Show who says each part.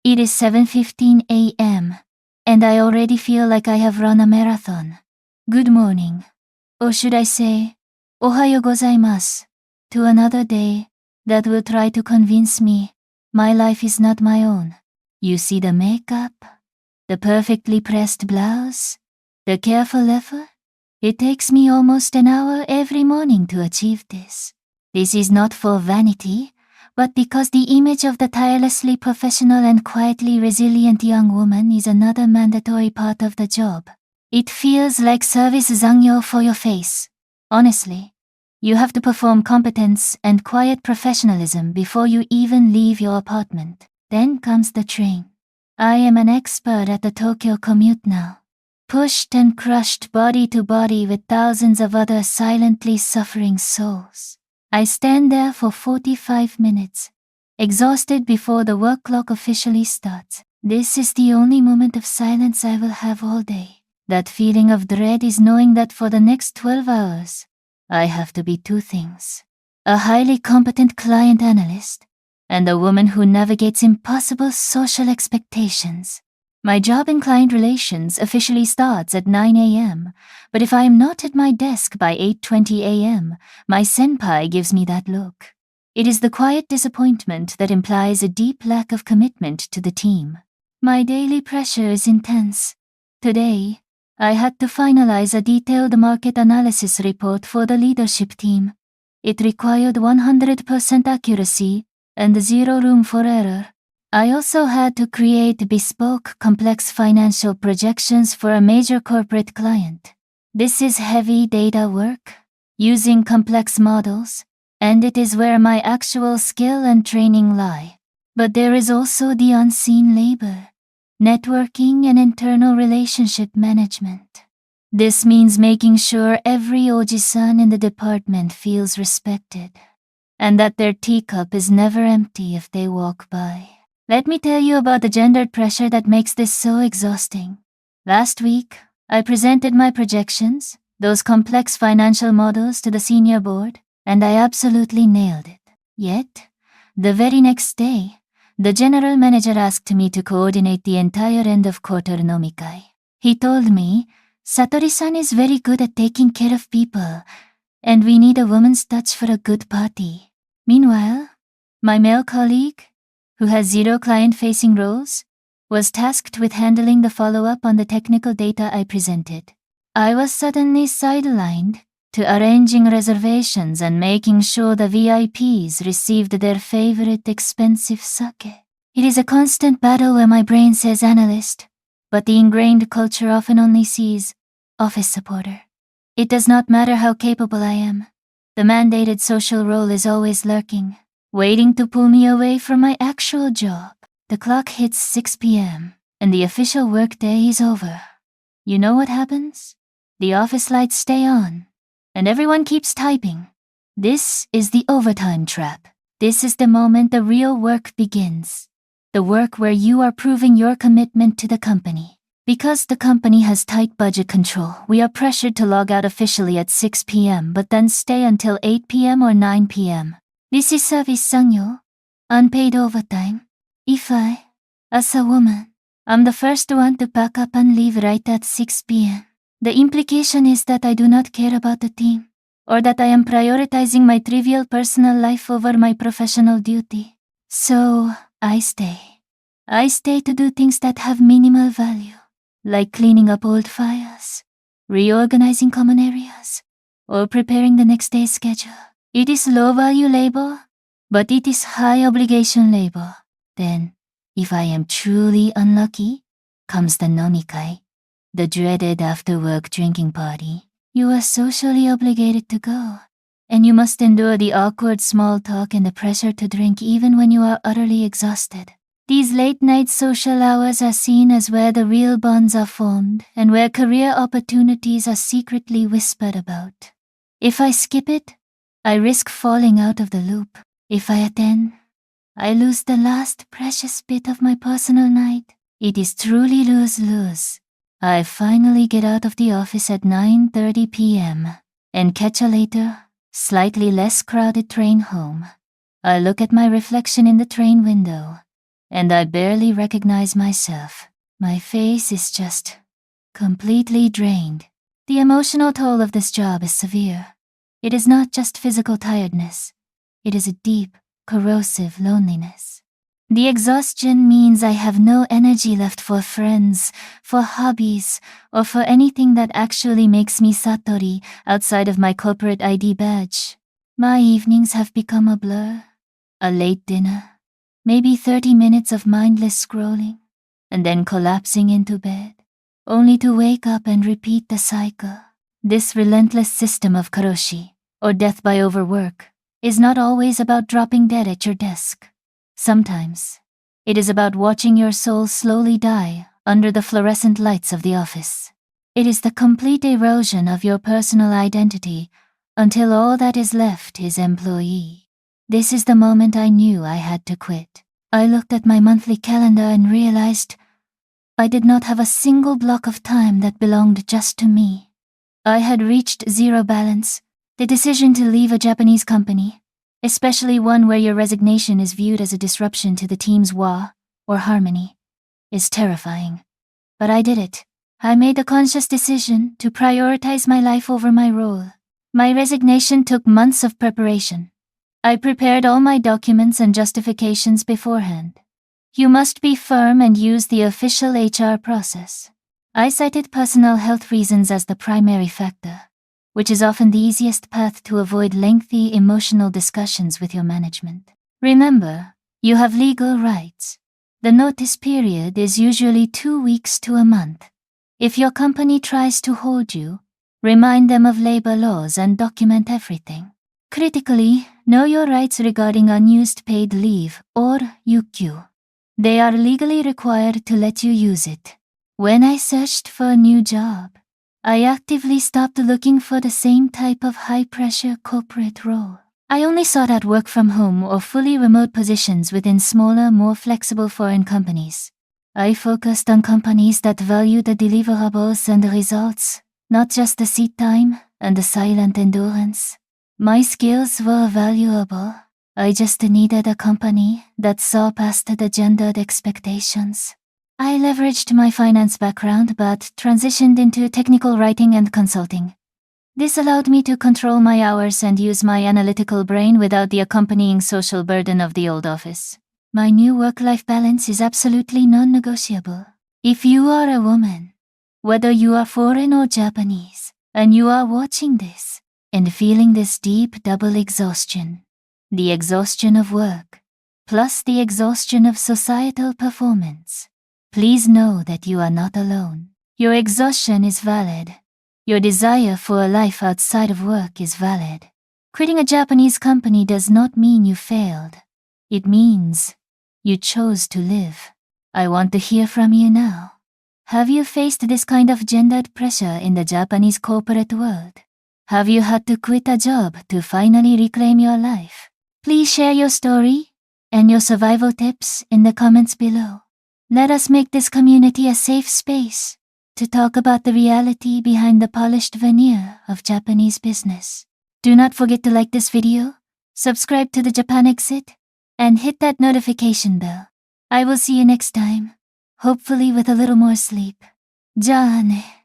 Speaker 1: It is 7:15 a.m., and I already feel like I have run a marathon. Good morning. Or should I say, Ohayo gozaimasu, to another day that will try to convince me my life is not my own. You see the makeup, the perfectly pressed blouse, the careful effort? It takes me almost an hour every morning to achieve this. This is not for vanity, but because the image of the tirelessly professional and quietly resilient young woman is another mandatory part of the job. It feels like Service Zangyō for your face. Honestly, you have to perform competence and quiet professionalism before you even leave your apartment. Then comes the train. I am an expert at the Tokyo commute now. Pushed and crushed body to body with thousands of other silently suffering souls. I stand there for 45 minutes, exhausted before the work clock officially starts. This is the only moment of silence I will have all day. That feeling of dread is knowing that for the next 12 hours, I have to be two things: a highly competent client analyst, and a woman who navigates impossible social expectations. My job in client relations officially starts at 9 a.m., but if I am not at my desk by 8:20 a.m., my senpai gives me that look. It is the quiet disappointment that implies a deep lack of commitment to the team. My daily pressure is intense. Today, I had to finalize a detailed market analysis report for the leadership team. It required 100% accuracy and zero room for error. I also had to create bespoke, complex financial projections for a major corporate client. This is heavy data work, using complex models, and it is where my actual skill and training lie. But there is also the unseen labor, networking and internal relationship management. This means making sure every oji-san in the department feels respected, and that their teacup is never empty if they walk by. Let me tell you about the gendered pressure that makes this so exhausting. Last week, I presented my projections, those complex financial models, to the senior board, and I absolutely nailed it. Yet, the very next day, the general manager asked me to coordinate the entire end-of-quarter nomikai. He told me, Satori-san is very good at taking care of people, and we need a woman's touch for a good party. Meanwhile, my male colleague, who has zero client-facing roles, was tasked with handling the follow-up on the technical data I presented. I was suddenly sidelined to arranging reservations and making sure the VIPs received their favorite expensive sake. It is a constant battle where my brain says analyst, but the ingrained culture often only sees office supporter. It does not matter how capable I am. The mandated social role is always lurking, waiting to pull me away from my actual job. The clock hits 6 p.m., and the official workday is over. You know what happens? The office lights stay on, and everyone keeps typing. This is the overtime trap. This is the moment the real work begins. The work where you are proving your commitment to the company. Because the company has tight budget control, we are pressured to log out officially at 6 p.m. but then stay until 8 p.m. or 9 p.m. This is Service Zangyō, unpaid overtime. If I, as a woman, am the first one to pack up and leave right at 6 p.m., the implication is that I do not care about the team, or that I am prioritizing my trivial personal life over my professional duty. So, I stay. I stay to do things that have minimal value, like cleaning up old files, reorganizing common areas, or preparing the next day's schedule. It is low-value labor, but it is high-obligation labor. Then, if I am truly unlucky, comes the nomikai, the dreaded after-work drinking party. You are socially obligated to go, and you must endure the awkward small talk and the pressure to drink even when you are utterly exhausted. These late-night social hours are seen as where the real bonds are formed and where career opportunities are secretly whispered about. If I skip it, I risk falling out of the loop. If I attend, I lose the last precious bit of my personal night. It is truly lose-lose. I finally get out of the office at 9:30 p.m. and catch a later, slightly less crowded train home. I look at my reflection in the train window and I barely recognize myself. My face is just completely drained. The emotional toll of this job is severe. It is not just physical tiredness. It is a deep, corrosive loneliness. The exhaustion means I have no energy left for friends, for hobbies, or for anything that actually makes me Satori outside of my corporate ID badge. My evenings have become a blur. A late dinner, maybe 30 minutes of mindless scrolling, and then collapsing into bed, only to wake up and repeat the cycle. This relentless system of Karoshi, or death by overwork, is not always about dropping dead at your desk. Sometimes, it is about watching your soul slowly die under the fluorescent lights of the office. It is the complete erosion of your personal identity until all that is left is employee. This is the moment I knew I had to quit. I looked at my monthly calendar and realized I did not have a single block of time that belonged just to me. I had reached zero balance. The decision to leave a Japanese company, especially one where your resignation is viewed as a disruption to the team's wa, or harmony, is terrifying. But I did it. I made a conscious decision to prioritize my life over my role. My resignation took months of preparation. I prepared all my documents and justifications beforehand. You must be firm and use the official HR process. I cited personal health reasons as the primary factor, which is often the easiest path to avoid lengthy emotional discussions with your management. Remember, you have legal rights. The notice period is usually 2 weeks to a month. If your company tries to hold you, remind them of labor laws and document everything. Critically, know your rights regarding unused paid leave, or UQ. They are legally required to let you use it. When I searched for a new job, I actively stopped looking for the same type of high-pressure corporate role. I only sought out work from home or fully remote positions within smaller, more flexible foreign companies. I focused on companies that value the deliverables and the results, not just the seat time and the silent endurance. My skills were valuable. I just needed a company that saw past the gendered expectations. I leveraged my finance background but transitioned into technical writing and consulting. This allowed me to control my hours and use my analytical brain without the accompanying social burden of the old office. My new work-life balance is absolutely non-negotiable. If you are a woman, whether you are foreign or Japanese, and you are watching this and feeling this deep double exhaustion, the exhaustion of work, plus the exhaustion of societal performance, please know that you are not alone. Your exhaustion is valid. Your desire for a life outside of work is valid. Quitting a Japanese company does not mean you failed. It means you chose to live. I want to hear from you now. Have you faced this kind of gendered pressure in the Japanese corporate world? Have you had to quit a job to finally reclaim your life? Please share your story and your survival tips in the comments below. Let us make this community a safe space to talk about the reality behind the polished veneer of Japanese business. Do not forget to like this video, subscribe to the Japan Exit, and hit that notification bell. I will see you next time, hopefully with a little more sleep. じゃあね。